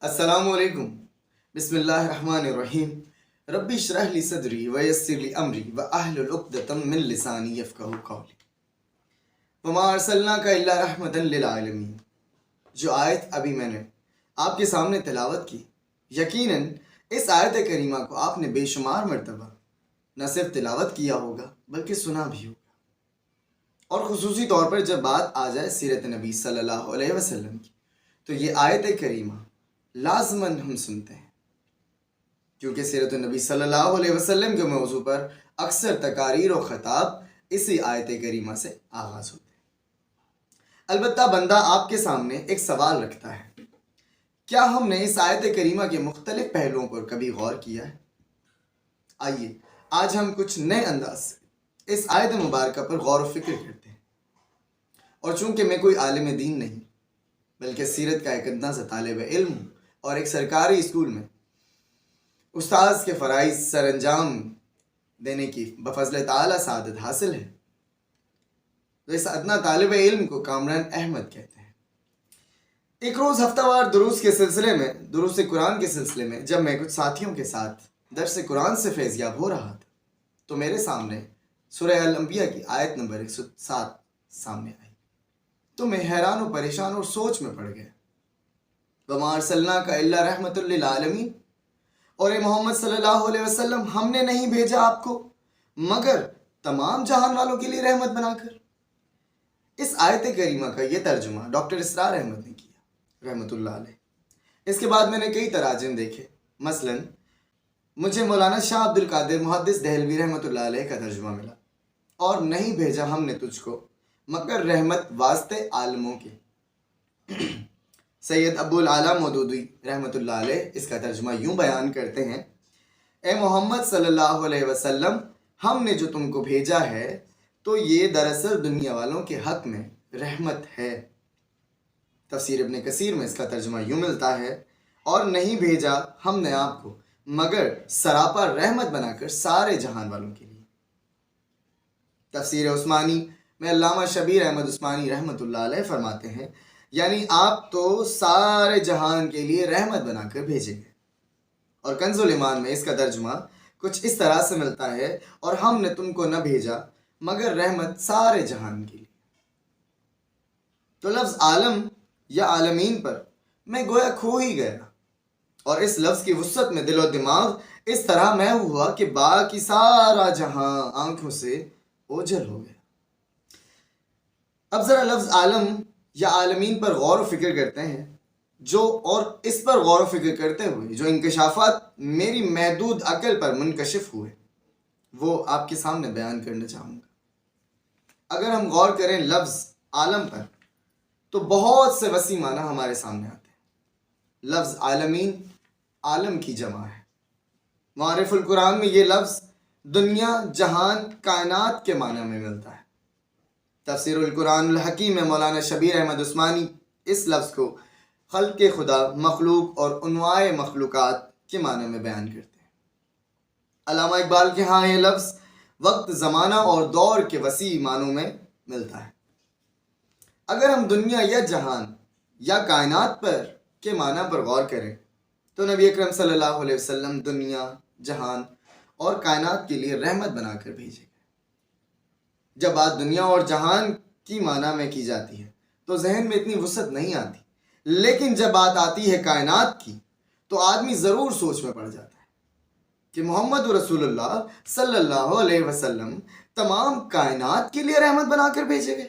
السلام علیکم۔ بسم اللہ الرحمن الرحیم۔ ربی اشرح لی صدری ویسر لی امری واحلل عقدۃ من لسانی یفقہوا قولی۔ وما ارسلناک الا رحمۃ للعالمین۔ جو آیت ابھی میں نے آپ کے سامنے تلاوت کی، یقیناً اس آیت کریمہ کو آپ نے بے شمار مرتبہ نہ صرف تلاوت کیا ہوگا بلکہ سنا بھی ہوگا، اور خصوصی طور پر جب بات آ جائے سیرت نبی صلی اللہ علیہ وسلم کی تو یہ آیت کریمہ لازماً ہم سنتے ہیں، کیونکہ سیرت النبی صلی اللہ علیہ وسلم کے موضوع پر اکثر تقاریر و خطاب اسی آیت کریمہ سے آغاز ہوتے ہیں۔ البتہ بندہ آپ کے سامنے ایک سوال رکھتا ہے، کیا ہم نے اس آیت کریمہ کے مختلف پہلوؤں پر کبھی غور کیا ہے؟ آئیے آج ہم کچھ نئے انداز سے اس آیت مبارکہ پر غور و فکر کرتے ہیں، اور چونکہ میں کوئی عالم دین نہیں بلکہ سیرت کا ایک اندازہ طالب علم ہوں اور ایک سرکاری اسکول میں استاذ کے فرائض سر انجام دینے کی بفضل تعالی سعادت حاصل ہے، تو اس ادنا طالب علم کو کامران احمد کہتے ہیں۔ ایک روز ہفتہ وار دروس کے سلسلے میں، دروس قرآن کے سلسلے میں جب میں کچھ ساتھیوں کے ساتھ درس قرآن سے فیضیاب ہو رہا تھا تو میرے سامنے سورہ الانبیاء کی آیت نمبر 107 سامنے آئی، تو میں حیران و پریشان اور سوچ میں پڑ گیا۔ وَمَا أَرْسَلْنَاكَ إِلَّا رَحْمَةً لِّلْعَالَمِينَ، اور اے محمد صلی اللہ علیہ وسلم، ہم نے نہیں بھیجا آپ کو مگر تمام جہان والوں کے لیے رحمت بنا کر۔ اس آیت کریمہ کا یہ ترجمہ ڈاکٹر اسرار احمد نے کیا رحمۃ اللہ علیہ۔ اس کے بعد میں نے کئی تراجم دیکھے، مثلا مجھے مولانا شاہ عبد القادر محدث دہلوی رحمۃ اللہ علیہ کا ترجمہ ملا، اور نہیں بھیجا ہم نے تجھ کو مگر رحمت واسطے عالموں کے۔ سید ابو العالیٰ مودودی رحمۃ اللہ علیہ اس کا ترجمہ یوں بیان کرتے ہیں، اے محمد صلی اللہ علیہ وسلم، ہم نے جو تم کو بھیجا ہے تو یہ دراصل دنیا والوں کے حق میں رحمت ہے۔ تفسیر ابن کثیر میں اس کا ترجمہ یوں ملتا ہے، اور نہیں بھیجا ہم نے آپ کو مگر سراپا رحمت بنا کر سارے جہان والوں کے لیے۔ تفسیر عثمانی میں علامہ شبیر احمد عثمانی رحمۃ اللہ علیہ فرماتے ہیں، یعنی آپ تو سارے جہان کے لیے رحمت بنا کر بھیجے گئے۔ اور کنز الایمان میں اس کا ترجمہ کچھ اس طرح سے ملتا ہے، اور ہم نے تم کو نہ بھیجا مگر رحمت سارے جہان کے لیے۔ تو لفظ عالم یا عالمین پر میں گویا کھو ہی گیا، اور اس لفظ کی وسعت میں دل و دماغ اس طرح محو ہوا کہ باقی سارا جہاں آنکھوں سے اوجھل ہو گیا۔ اب ذرا لفظ عالم یا عالمین پر غور و فکر کرتے ہیں، اور اس پر غور و فکر کرتے ہوئے جو انکشافات میری محدود عقل پر منکشف ہوئے وہ آپ کے سامنے بیان کرنا چاہوں گا۔ اگر ہم غور کریں لفظ عالم پر تو بہت سے وسیع معنی ہمارے سامنے آتے ہیں۔ لفظ عالمین عالم کی جمع ہے۔ معارف القرآن میں یہ لفظ دنیا، جہان، کائنات کے معنی میں ملتا ہے۔ تفسیر القرآن الحکیم میں مولانا شبیر احمد عثمانی اس لفظ کو خلق خدا، مخلوق اور انواع مخلوقات کے معنی میں بیان کرتے ہیں۔ علامہ اقبال کے ہاں یہ لفظ وقت، زمانہ اور دور کے وسیع معنوں میں ملتا ہے۔ اگر ہم دنیا یا جہان یا کائنات پر کے معنی پر غور کریں تو نبی اکرم صلی اللہ علیہ وسلم دنیا، جہان اور کائنات کے لیے رحمت بنا کر بھیجے گئے۔ جب بات دنیا اور جہان کی معنی میں کی جاتی ہے تو ذہن میں اتنی وسعت نہیں آتی، لیکن جب بات آتی ہے کائنات کی تو آدمی ضرور سوچ میں پڑ جاتا ہے کہ محمد رسول اللہ صلی اللہ علیہ وسلم تمام کائنات کے لیے رحمت بنا کر بھیجے گئے،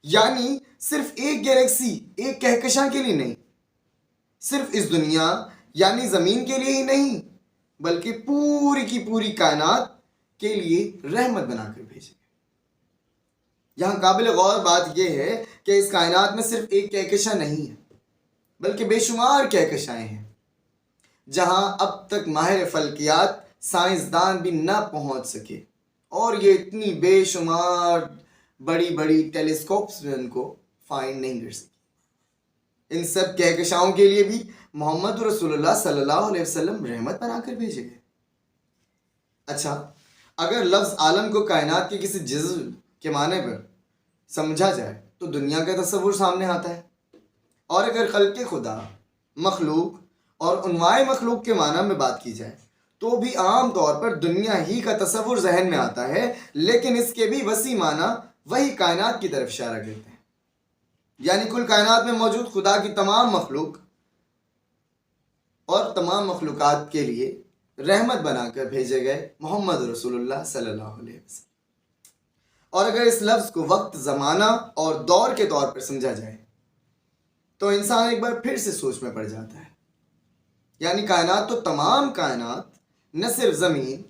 یعنی صرف ایک گیلیکسی، ایک کہکشاں کے لیے نہیں، صرف اس دنیا یعنی زمین کے لیے ہی نہیں بلکہ پوری کی پوری کائنات کے لیے رحمت بنا کر بھیجے گئے۔ یہاں قابل غور بات یہ ہے کہ اس کائنات میں صرف ایک کہکشاں نہیں ہے بلکہ بے شمار کہکشائیں ہیں، جہاں اب تک ماہر فلکیات، سائنسدان بھی نہ پہنچ سکے، اور یہ اتنی بے شمار بڑی بڑی ٹیلیسکوپس میں ان کو فائنڈ نہیں کر سکی۔ ان سب کہکشاؤں کے لیے بھی محمد رسول اللہ صلی اللہ علیہ وسلم رحمت بنا کر بھیجے گئے۔ اچھا، اگر لفظ عالم کو کائنات کے کسی جزو کے معنی پر سمجھا جائے تو دنیا کا تصور سامنے آتا ہے، اور اگر خلق خدا، مخلوق اور انواع مخلوق کے معنی میں بات کی جائے تو بھی عام طور پر دنیا ہی کا تصور ذہن میں آتا ہے، لیکن اس کے بھی وسیع معنی وہی کائنات کی طرف اشارہ کرتے ہیں، یعنی کل کائنات میں موجود خدا کی تمام مخلوق اور تمام مخلوقات کے لیے رحمت بنا کر بھیجے گئے محمد رسول اللہ صلی اللہ علیہ وسلم۔ اور اگر اس لفظ کو وقت، زمانہ اور دور کے طور پر سمجھا جائے تو انسان ایک بار پھر سے سوچ میں پڑ جاتا ہے، یعنی کائنات تو تمام کائنات، نہ صرف زمین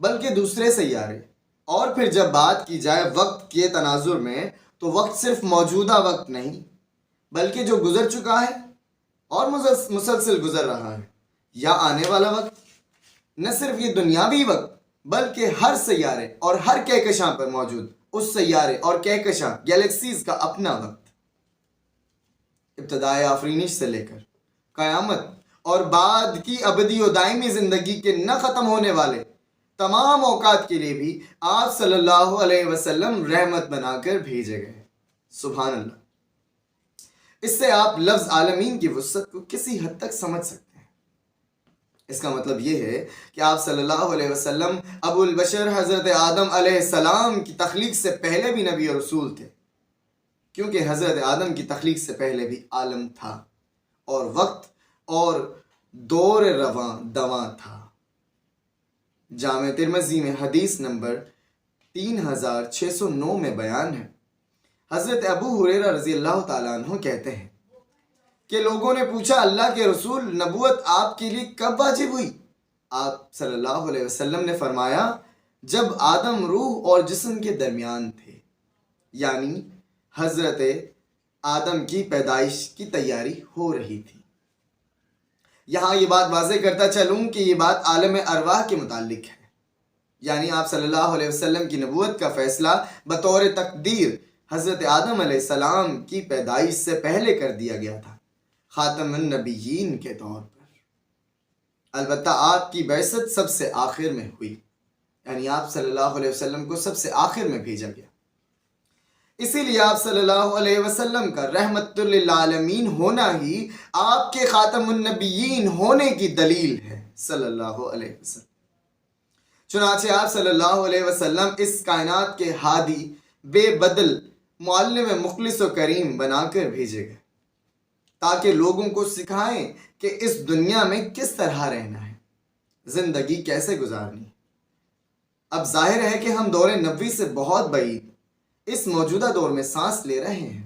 بلکہ دوسرے سیارے، اور پھر جب بات کی جائے وقت کے تناظر میں تو وقت صرف موجودہ وقت نہیں بلکہ جو گزر چکا ہے اور مسلسل گزر رہا ہے یا آنے والا وقت، نہ صرف یہ دنیاوی وقت بلکہ ہر سیارے اور ہر کہکشاں پر موجود اس سیارے اور کہکشاں گیلیکسیز کا اپنا وقت، ابتدائے آفرینش سے لے کر قیامت اور بعد کی ابدی و دائمی زندگی کے نہ ختم ہونے والے تمام اوقات کے لیے بھی آپ صلی اللہ علیہ وسلم رحمت بنا کر بھیجے گئے۔ سبحان اللہ۔ اس سے آپ لفظ عالمین کی وسعت کو کسی حد تک سمجھ سکتے ہیں۔ اس کا مطلب یہ ہے کہ آپ صلی اللہ علیہ وسلم ابو البشر حضرت آدم علیہ السلام کی تخلیق سے پہلے بھی نبی اور رسول تھے، کیونکہ حضرت آدم کی تخلیق سے پہلے بھی عالم تھا اور وقت اور دور رواں دواں تھا۔ جامع ترمذی میں حدیث نمبر 3609 میں بیان ہے، حضرت ابو ہریرہ رضی اللہ تعالیٰ عنہ کہتے ہیں کہ لوگوں نے پوچھا، اللہ کے رسول، نبوت آپ کے لیے کب واجب ہوئی؟ آپ صلی اللہ علیہ وسلم نے فرمایا، جب آدم روح اور جسم کے درمیان تھے، یعنی حضرت آدم کی پیدائش کی تیاری ہو رہی تھی۔ یہاں یہ بات واضح کرتا چلوں کہ یہ بات عالم ارواح کے متعلق ہے، یعنی آپ صلی اللہ علیہ وسلم کی نبوت کا فیصلہ بطور تقدیر حضرت آدم علیہ السلام کی پیدائش سے پہلے کر دیا گیا تھا، خاتم النبیین کے طور پر۔ البتہ آپ کی بعثت سب سے آخر میں ہوئی، یعنی آپ صلی اللہ علیہ وسلم کو سب سے آخر میں بھیجا گیا، اسی لیے آپ صلی اللہ علیہ وسلم کا رحمت للعالمین ہونا ہی آپ کے خاتم النبیین ہونے کی دلیل ہے صلی اللہ علیہ وسلم۔ چنانچہ آپ صلی اللہ علیہ وسلم اس کائنات کے ہادی، بے بدل، معلم مخلص و کریم بنا کر بھیجے گئے تاکہ لوگوں کو سکھائیں کہ اس دنیا میں کس طرح رہنا ہے، زندگی کیسے گزارنی ہے۔ اب ظاہر ہے کہ ہم دور نبوی سے بہت بعید اس موجودہ دور میں سانس لے رہے ہیں،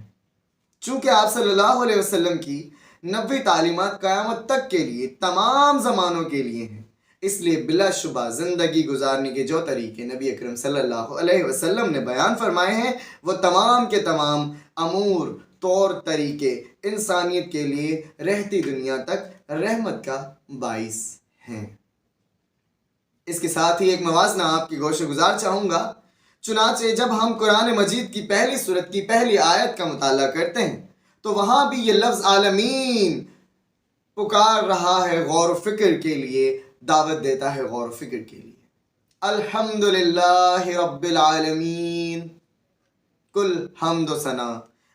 چونکہ آپ صلی اللہ علیہ وسلم کی نبوی تعلیمات قیامت تک کے لیے، تمام زمانوں کے لیے ہیں، اس لیے بلا شبہ زندگی گزارنے کے جو طریقے نبی اکرم صلی اللہ علیہ وسلم نے بیان فرمائے ہیں وہ تمام کے تمام امور، طور طریقے انسانیت کے لیے رہتی دنیا تک رحمت کا باعث ہیں۔ اس کے ساتھ ہی ایک موازنہ آپ کی گوش گزار چاہوں گا۔ چنانچہ جب ہم قرآن مجید کی پہلی سورت کی پہلی آیت کا مطالعہ کرتے ہیں تو وہاں بھی یہ لفظ عالمین پکار رہا ہے، غور و فکر کے لیے دعوت دیتا ہے، غور و فکر کے لیے۔ الحمدللہ رب العالمین، کل حمد و ثنا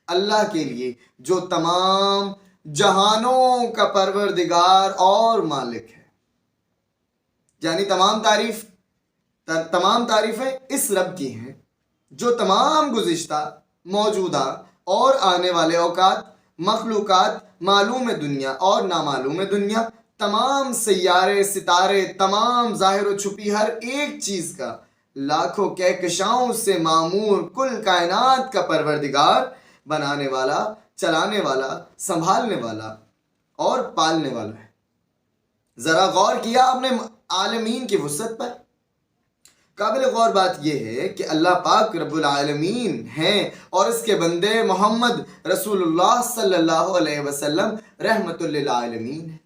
اللہ کے لیے جو تمام جہانوں کا پروردگار اور مالک ہے، یعنی تمام تعریفیں اس رب کی ہیں جو تمام گزشتہ، موجودہ اور آنے والے اوقات، مخلوقات، معلوم دنیا اور نامعلوم دنیا، تمام سیارے، ستارے، تمام ظاہر و چھپی ہر ایک چیز کا، لاکھوں کہکشاؤں سے معمور کل کائنات کا پروردگار، بنانے والا، چلانے والا، سنبھالنے والا اور پالنے والا ہے۔ ذرا غور کیا آپ نے عالمین کی وسعت پر؟ قابل غور بات یہ ہے کہ اللہ پاک رب العالمین ہیں اور اس کے بندے محمد رسول اللہ صلی اللہ علیہ وسلم رحمت للعالمین ہیں،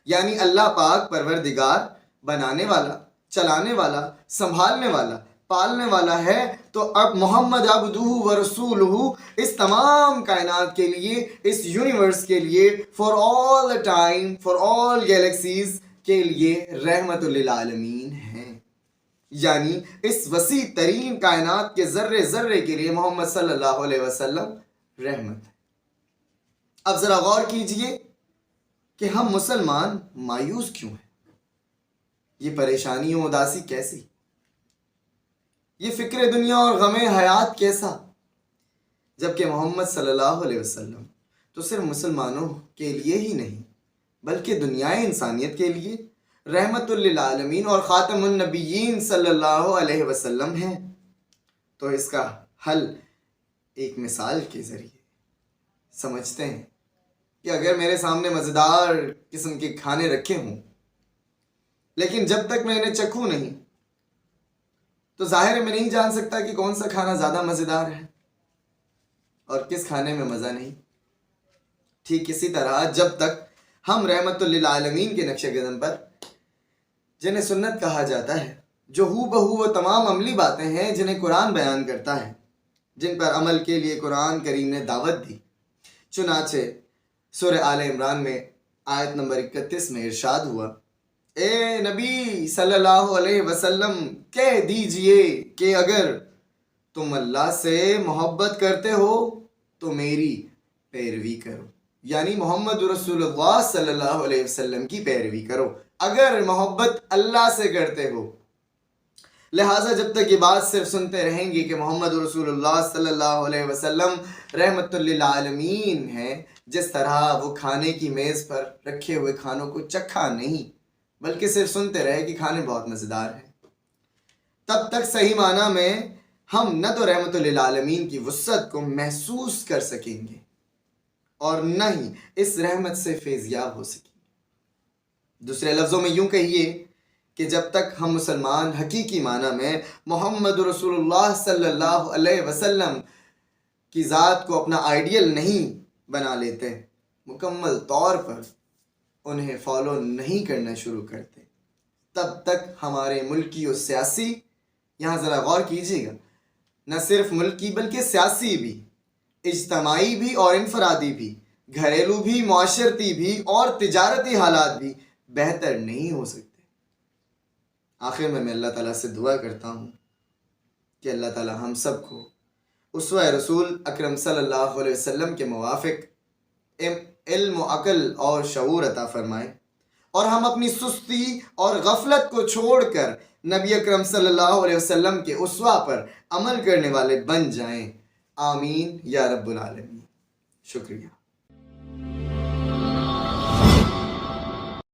یعنی اللہ پاک پروردگار، بنانے والا، چلانے والا، سنبھالنے والا، پالنے والا ہے، تو اب محمد عبدہ و رسولہ اس تمام کائنات کے لیے، اس یونیورس کے لیے، for all time, for all galaxies کے لیے رحمت للعالمین ہیں، یعنی اس وسیع ترین کائنات کے ذرے ذرے کے لیے محمد صلی اللہ علیہ وسلم رحمت ہے۔ اب ذرا غور کیجئے کہ ہم مسلمان مایوس کیوں ہیں؟ یہ پریشانی و اداسی کیسی؟ یہ فکر دنیا اور غم حیات کیسا؟ جبکہ محمد صلی اللہ علیہ وسلم تو صرف مسلمانوں کے لیے ہی نہیں بلکہ دنیائے انسانیت کے لیے رحمت للعالمین اور خاتم النبیین صلی اللہ علیہ وسلم ہیں۔ تو اس کا حل ایک مثال کے ذریعے سمجھتے ہیں کہ اگر میرے سامنے مزیدار قسم کے کھانے رکھے ہوں لیکن جب تک میں انہیں چکھوں نہیں تو ظاہر ہے میں نہیں جان سکتا کہ کون سا کھانا زیادہ مزیدار ہے اور کس کھانے میں مزہ نہیں۔ ٹھیک اسی طرح جب تک ہم رحمت للعالمین کے نقش قدم پر، جنہیں سنت کہا جاتا ہے، جو ہو بہو وہ تمام عملی باتیں ہیں جنہیں قرآن بیان کرتا ہے، جن پر عمل کے لیے قرآن کریم نے دعوت دی، چنانچہ سورہ آل عمران میں آیت نمبر 31 میں ارشاد ہوا، اے نبی صلی اللہ علیہ وسلم کہہ دیجئے کہ اگر تم اللہ سے محبت کرتے ہو تو میری پیروی کرو، یعنی محمد رسول اللہ صلی اللہ علیہ وسلم کی پیروی کرو اگر محبت اللہ سے کرتے ہو۔ لہٰذا جب تک یہ بات صرف سنتے رہیں گے کہ محمد رسول اللہ صلی اللہ علیہ وسلم رحمت للعالمین ہیں، جس طرح وہ کھانے کی میز پر رکھے ہوئے کھانوں کو چکھا نہیں بلکہ صرف سنتے رہے کہ کھانے بہت مزیدار ہیں، تب تک صحیح معنی میں ہم نہ تو رحمت للعالمین کی وسعت کو محسوس کر سکیں گے اور نہ ہی اس رحمت سے فیضیاب ہو سکیں گے۔ دوسرے لفظوں میں یوں کہیے کہ جب تک ہم مسلمان حقیقی معنی میں محمد رسول اللہ صلی اللہ علیہ وسلم کی ذات کو اپنا آئیڈیل نہیں بنا لیتے، مکمل طور پر انہیں فالو نہیں کرنا شروع کرتے، تب تک ہمارے ملکی اور سیاسی، یہاں ذرا غور کیجیے گا، نہ صرف ملکی بلکہ سیاسی بھی، اجتماعی بھی اور انفرادی بھی، گھریلو بھی، معاشرتی بھی اور تجارتی حالات بھی بہتر نہیں ہو سکتے۔ آخر میں اللہ تعالیٰ سے دعا کرتا ہوں کہ اللہ تعالیٰ ہم سب کو اسوہ رسول اکرم صلی اللہ علیہ وسلم کے موافق علم و عقل اور شعور عطا فرمائے اور ہم اپنی سستی اور غفلت کو چھوڑ کر نبی اکرم صلی اللہ علیہ وسلم کے اسوہ پر عمل کرنے والے بن جائیں۔ آمین یا رب العالمین۔ شکریہ۔